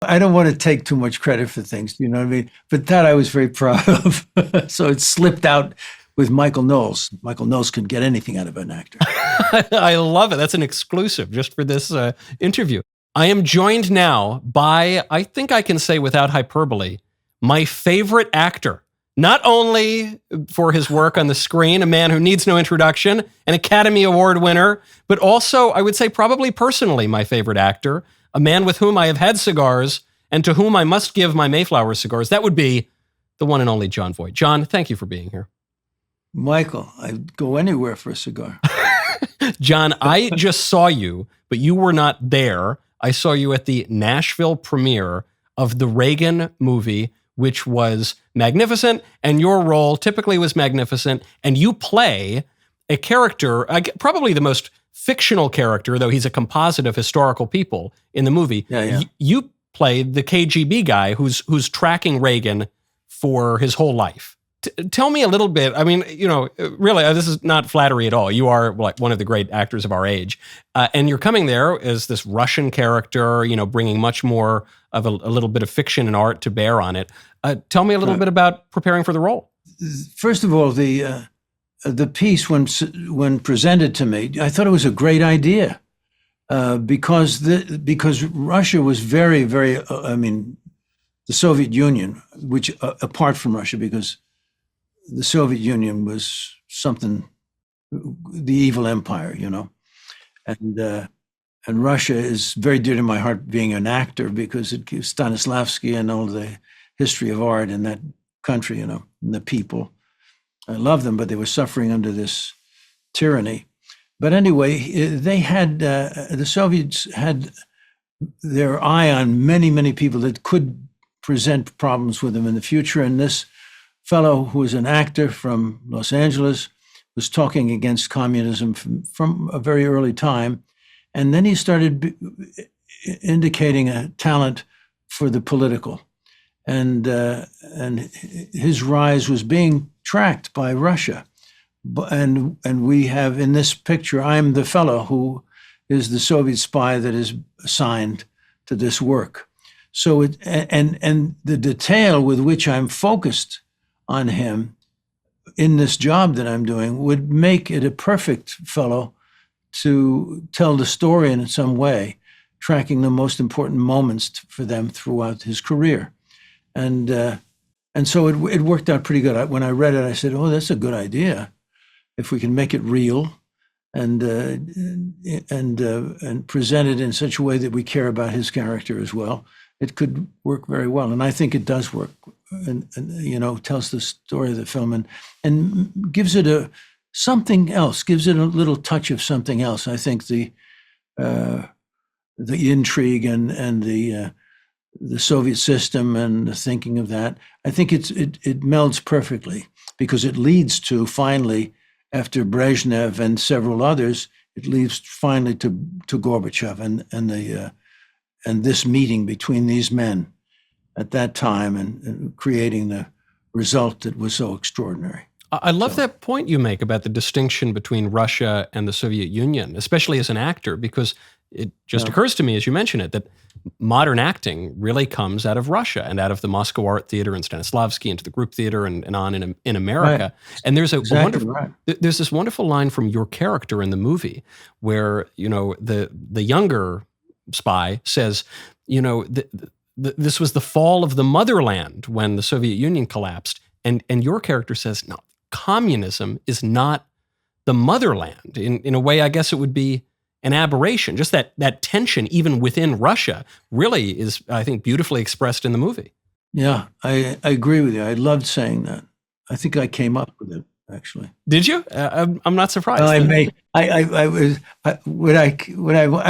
I don't want to take too much credit for things, you know what I mean? But that I was very proud of. So it slipped out with Michael Knowles. Michael Knowles can get anything out of an actor. I love it. That's an exclusive just for this interview. I am joined now by, I think I can say without hyperbole, my favorite actor. Not only for his work on the screen, a man who needs no introduction, an Academy Award winner, but also, I would say probably personally, my favorite actor, a man with whom I have had cigars and to whom I must give my Mayflower cigars. That would be the one and only Jon Voight. Jon, thank you for being here. Michael, I'd go anywhere for a cigar. Jon, I just saw you, but you were not there. I saw you at the Nashville premiere of the Reagan movie, which was magnificent, and your role typically was magnificent, and you play a character, probably the most fictional character, though he's a composite of historical people in the movie. Yeah. You played the KGB guy who's tracking Reagan for his whole life. Tell me a little bit. I mean, really, this is not flattery at all. You are like one of the great actors of our age. And you're coming there as this Russian character, bringing much more of a little bit of fiction and art to bear on it. Tell me a little bit about preparing for the role. First of all, the piece, when presented to me, I thought it was a great idea because Russia was very, very, the Soviet Union, which apart from Russia, because the Soviet Union was something, the evil empire, and Russia is very dear to my heart being an actor because it gives Stanislavski and all the history of art in that country, and the people. I love them, but they were suffering under this tyranny. But anyway, the Soviets had their eye on many, many people that could present problems with them in the future, and this fellow who was an actor from Los Angeles was talking against communism from a very early time. And then he started indicating a talent for the political. And his rise was being tracked by Russia. And we have in this picture, I'm the fellow who is the Soviet spy that is assigned to this work. So and the detail with which I'm focused on him in this job that I'm doing would make it a perfect fellow to tell the story in some way, tracking the most important moments for them throughout his career. And so it worked out pretty good. When I read it, I said, oh, that's a good idea. If we can make it real and present it in such a way that we care about his character as well, it could work very well. And I think it does work. And tells the story of the film and gives it something else, gives it a little touch of something else. I think the intrigue and the Soviet system and the thinking of that, I think it melds perfectly because it leads to finally, after Brezhnev and several others, it leads finally to Gorbachev and this meeting between these men at that time and creating the result that was so extraordinary. I love that point you make about the distinction between Russia and the Soviet Union, especially as an actor, because it just occurs to me, as you mention it, that modern acting really comes out of Russia and out of the Moscow Art Theater and Stanislavski into the group theater and on in America. Right. And there's there's this wonderful line from your character in the movie where, the younger spy says, this was the fall of the motherland when the Soviet Union collapsed. And your character says, no, communism is not the motherland. In a way, I guess it would be an aberration. Just that tension, even within Russia, really is, I think, beautifully expressed in the movie. Yeah, I agree with you. I loved saying that. I think I came up with it, actually. Did you? I'm not surprised. Well, I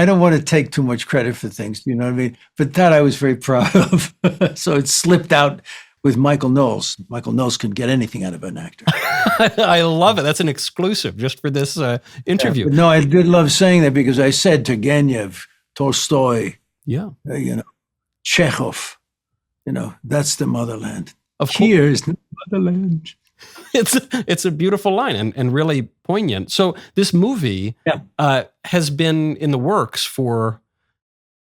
don't want to take too much credit for things, you know what I mean? But that I was very proud of. So it slipped out with Michael Knowles. Michael Knowles can get anything out of an actor. I love it. That's an exclusive just for this interview. Yeah, no, I did love saying that because I said Turgenev, Tolstoy, Chekhov, that's the motherland. Here's the motherland. It's a beautiful line and really poignant. So this movie has been in the works for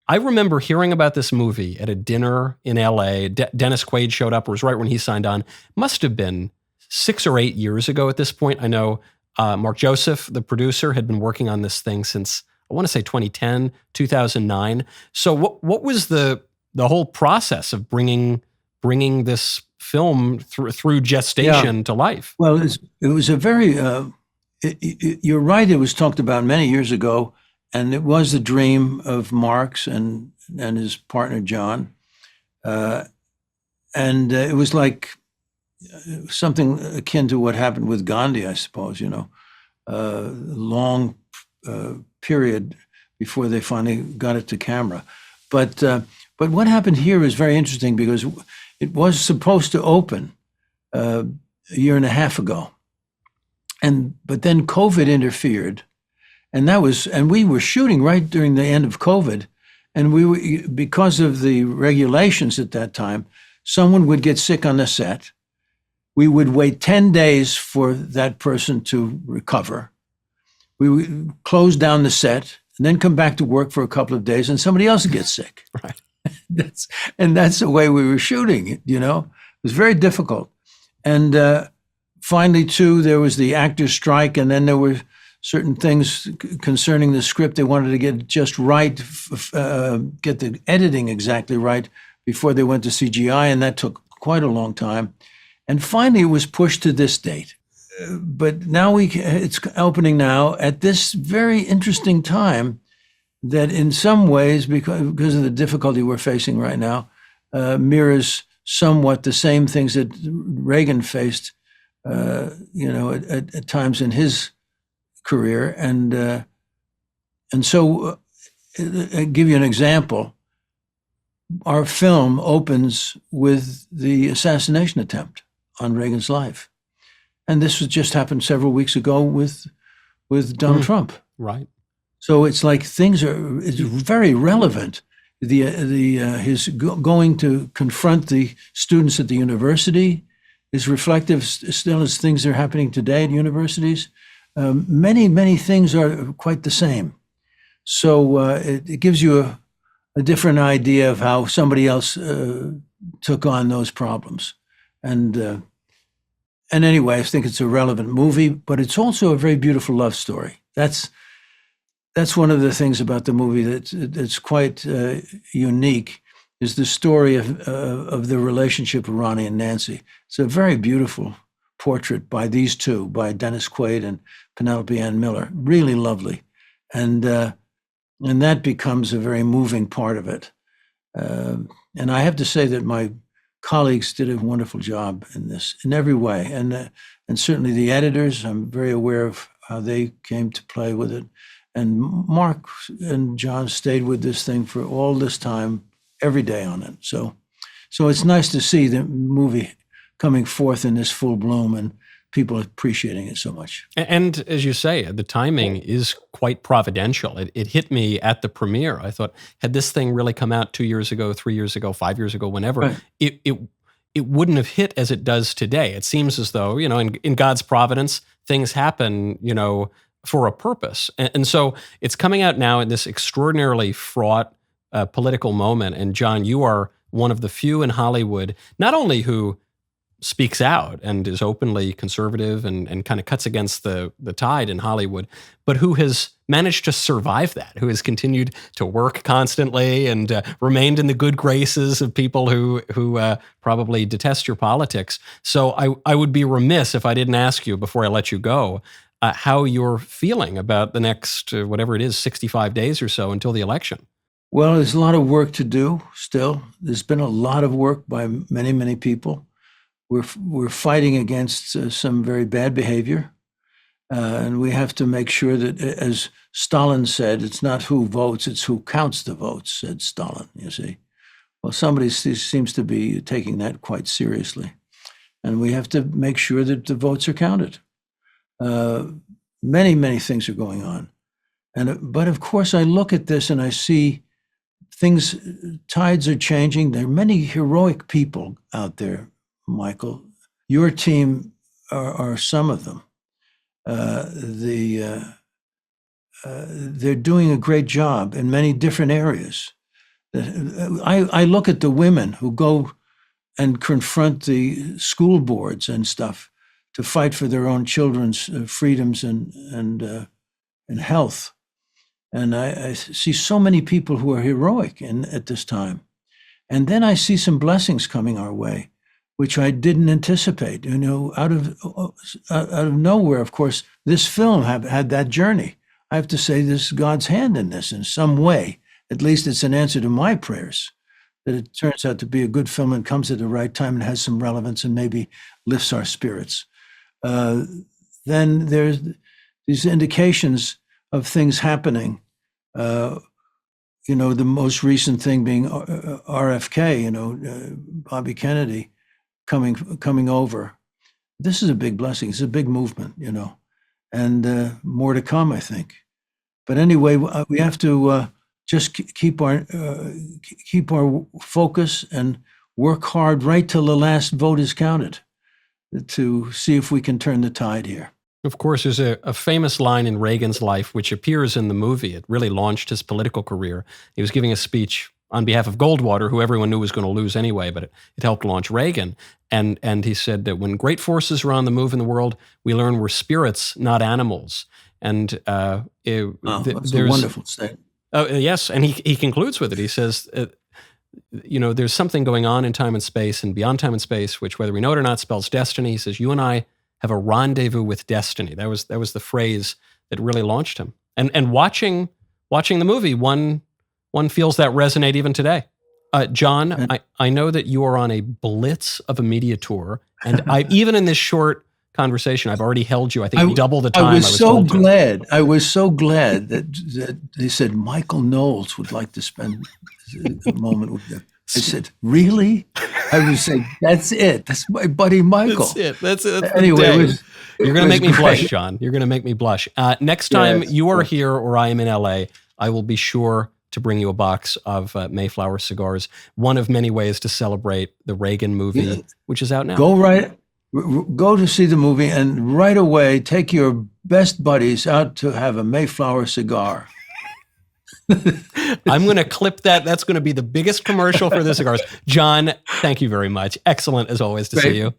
I remember hearing about this movie at a dinner in LA. Dennis Quaid showed up. It was right when he signed on. Must have been 6 or 8 years ago at this point. I know Mark Joseph, the producer, had been working on this thing since, I want to say 2010, 2009. So what was the whole process of bringing this film through gestation to life? Well, it was a very, you're right, it was talked about many years ago, and it was the dream of Mark's and his partner, Jon. And it was like something akin to what happened with Gandhi, I suppose, long period before they finally got it to camera. But what happened here is very interesting because it was supposed to open a year and a half ago, but then COVID interfered, and we were shooting right during the end of COVID, and because of the regulations at that time, someone would get sick on the set. We would wait 10 days for that person to recover. We would close down the set and then come back to work for a couple of days, and somebody else would get sick. Right. That's the way we were shooting it, It was very difficult. And finally, too, there was the actors' strike, and then there were certain things concerning the script they wanted to get just right, get the editing exactly right before they went to CGI, and that took quite a long time. And finally, it was pushed to this date. But now it's opening now at this very interesting time that in some ways, because of the difficulty we're facing right now, mirrors somewhat the same things that Reagan faced, at times in his career. And so I'll give you an example. Our film opens with the assassination attempt on Reagan's life. And this just happened several weeks ago with Donald Trump. Right. So it's like it's very relevant. His going to confront the students at the university is reflective still as things that are happening today at universities. Many things are quite the same. So it gives you a different idea of how somebody else took on those problems. And anyway, I think it's a relevant movie, but it's also a very beautiful love story. That's one of the things about the movie that's quite unique, is the story of the relationship of Ronnie and Nancy. It's a very beautiful portrait by these two, by Dennis Quaid and Penelope Ann Miller. Really lovely, and that becomes a very moving part of it. And I have to say that my colleagues did a wonderful job in this, in every way, and certainly the editors. I'm very aware of how they came to play with it. And Mark and Jon stayed with this thing for all this time, every day on it. So it's nice to see the movie coming forth in this full bloom and people appreciating it so much. And as you say, the timing is quite providential. It hit me at the premiere. I thought, had this thing really come out 2 years ago, 3 years ago, 5 years ago, whenever, right, it wouldn't have hit as it does today. It seems as though, in God's providence, things happen, for a purpose. And so it's coming out now in this extraordinarily fraught political moment. And Jon, you are one of the few in Hollywood, not only who speaks out and is openly conservative and kind of cuts against the tide in Hollywood, but who has managed to survive that, who has continued to work constantly and remained in the good graces of people who probably detest your politics. So I would be remiss if I didn't ask you before I let you go, how you're feeling about the next, whatever it is, 65 days or so until the election. Well, there's a lot of work to do still. There's been a lot of work by many, many people. We're fighting against some very bad behavior. And we have to make sure that, as Stalin said, it's not who votes, it's who counts the votes, said Stalin, you see. Well, somebody seems to be taking that quite seriously. And we have to make sure that the votes are counted. Many things are going on. But of course, I look at this and I see tides are changing. There are many heroic people out there, Michael. Your team are some of them. They're doing a great job in many different areas. I look at the women who go and confront the school boards and stuff to fight for their own children's freedoms and health. And I see so many people who are heroic at this time. And then I see some blessings coming our way, which I didn't anticipate. Out of nowhere, of course, this film had that journey. I have to say this is God's hand in this in some way. At least it's an answer to my prayers, that it turns out to be a good film and comes at the right time and has some relevance and maybe lifts our spirits. Then there's these indications of things happening. The most recent thing being RFK, Bobby Kennedy coming over. This is a big blessing. It's a big movement, and more to come, I think. But anyway, we have to just keep our focus and work hard right till the last vote is counted to see if we can turn the tide here. Of course, there's a famous line in Reagan's life, which appears in the movie. It really launched his political career. He was giving a speech on behalf of Goldwater, who everyone knew was going to lose anyway, but it helped launch Reagan. And he said that when great forces are on the move in the world, we learn we're spirits, not animals. And That's a wonderful statement. Yes, and he concludes with it. He says, there's something going on in time and space and beyond time and space, which, whether we know it or not, spells destiny. He says, you and I have a rendezvous with destiny. That was the phrase that really launched him. And watching the movie, one feels that resonate even today. Jon, I know that you are on a blitz of a media tour, and even in this short conversation, I've already held you, I think, double the time. I was so glad that they said Michael Knowles would like to spend a moment with them. I said, really? I would say, that's it. That's my buddy Michael. That's it. Anyway, you're going to make me blush, Jon. You're going to make me blush. Next time you are here or I am in LA, I will be sure to bring you a box of Mayflower cigars. One of many ways to celebrate the Reagan movie, which is out now. Go to see the movie and right away take your best buddies out to have a Mayflower cigar. I'm going to clip that. That's going to be the biggest commercial for the cigars. Jon, thank you very much. Excellent, as always, to see you.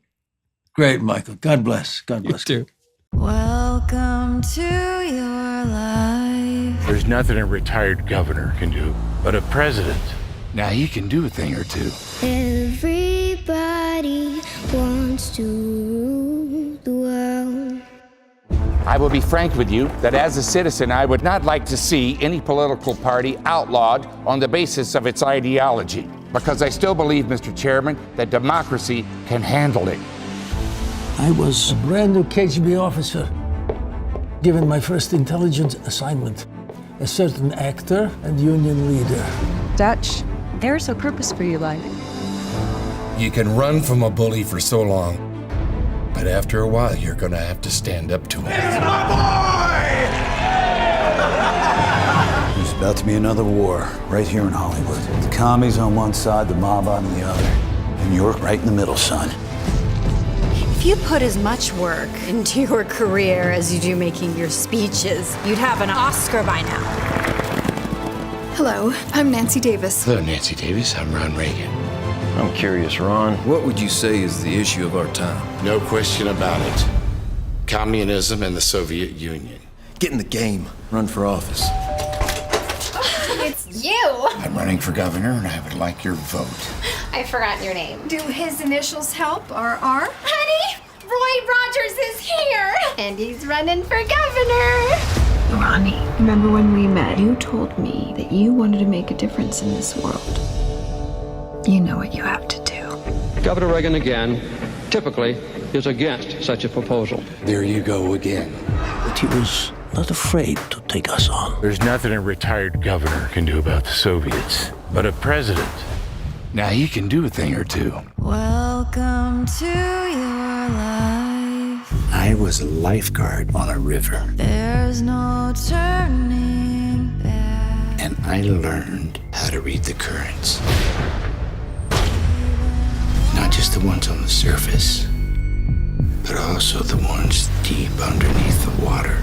Great, Michael. God bless. God bless. You too. Welcome to your life. There's nothing a retired governor can do, but a president. Now he can do a thing or two. Everybody wants to rule the world. I will be frank with you that as a citizen, I would not like to see any political party outlawed on the basis of its ideology, because I still believe, Mr. Chairman, that democracy can handle it. I was a brand new KGB officer, given my first intelligence assignment. A certain actor and union leader. Dutch, there's a purpose for your life. You can run from a bully for so long, but after a while, you're gonna have to stand up to him. It's my boy! There's about to be another war right here in Hollywood. The commies on one side, the mob on the other. And you're right in the middle, son. If you put as much work into your career as you do making your speeches, you'd have an Oscar by now. Hello, I'm Nancy Davis. Hello, Nancy Davis. I'm Ron Reagan. I'm curious, Ron. What would you say is the issue of our time? No question about it. Communism and the Soviet Union. Get in the game. Run for office. It's you! I'm running for governor, and I would like your vote. I forgot your name. Do his initials help, or R? Honey, Roy Rogers is here! And he's running for governor! Ronnie, remember when we met? You told me that you wanted to make a difference in this world. You know what you have to do. Governor Reagan, again, typically is against such a proposal. There you go again. But he was not afraid to take us on. There's nothing a retired governor can do about the Soviets, but a president. Now he can do a thing or two. Welcome to your life. I was a lifeguard on a river. There's no turning back. And I learned how to read the currents. Not just the ones on the surface, but also the ones deep underneath the water.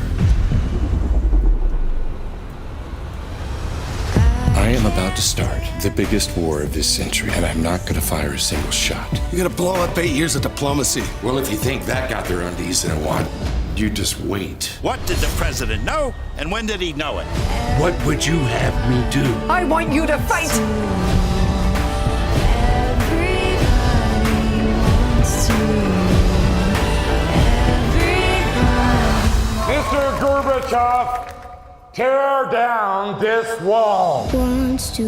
I am about to start the biggest war of this century, and I'm not going to fire a single shot. You're gonna blow up 8 years of diplomacy. Well, if you think that got their undies in a wad, you just wait. What did the president know, and when did he know it? What would you have me do? I want you to fight! Mr. Gorbachev, tear down this wall. Wants to